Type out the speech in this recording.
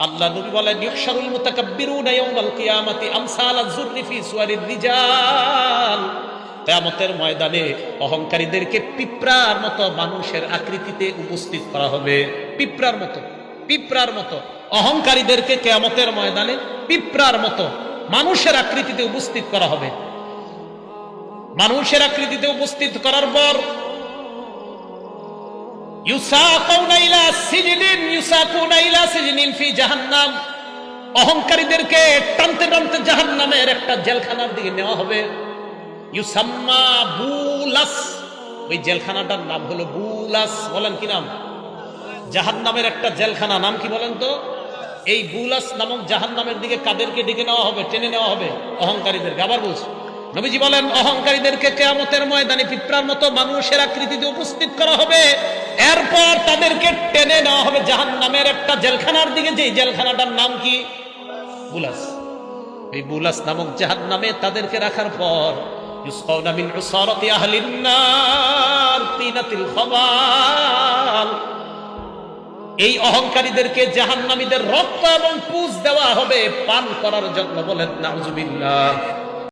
আল্লাহ নবী বলেন, ইহশারুল মুতাকাব্বিরুনা ইয়াওমাল কিয়ামাতি আমসালাজ যুররি ফি সুওয়ারির রিজাল। কিয়ামতের ময়দানে অহংকারীদেরকে পিঁপড়ার মতো মানুষের আকৃতিতে উপস্থিত করা হবে। পিঁপড়ার মতো, পিঁপড়ার মতো অহংকারীদেরকে কিয়ামতের ময়দানে পিঁপড়ার মতো মানুষের আকৃতিতে উপস্থিত করা হবে। মানুষের আকৃতিতে উপস্থিত করার পর অহংকারীদেরকে টানতে টানতে জাহান্নামের একটা জেলখানার দিকে নেওয়া হবে। ইউসাম্মা বুলাস, ওই জেলখানাটার নাম হলো বুলাস। বলেন কি নাম? জাহান্নামের একটা জেলখানা, নাম কি বলেন তো? এই বুলাস নামক জাহান্নামের দিকে কাদেরকে ডেকে নেওয়া হবে? টেনে নেওয়া হবে অহংকারীদেরকে। আবার বলছি, নবীজি বলেন অহংকারীদেরকে কিয়ামতের ময়দানে পিঁপড়ার মতো মানুষের আকৃতিতে উপস্থিত করা হবে। এরপর তাদেরকে টেনে নেওয়া হবে জাহান্নামের একটা জেলখানার দিকে, যে জেলখানাটার নাম কি? বুলাস। এই বুলাস নামক জাহান্নামে তাদেরকে রাখার পর ইউসকাউনা মিন উসারাতি আহলিন নার তিনাতিল খাবাল, এই অহংকারীদেরকে জাহান্নামীদের রক্ত এবং পুঁজ দেওয়া হবে পান করার জন্য। বলেন নাউজুবিল্লাহ।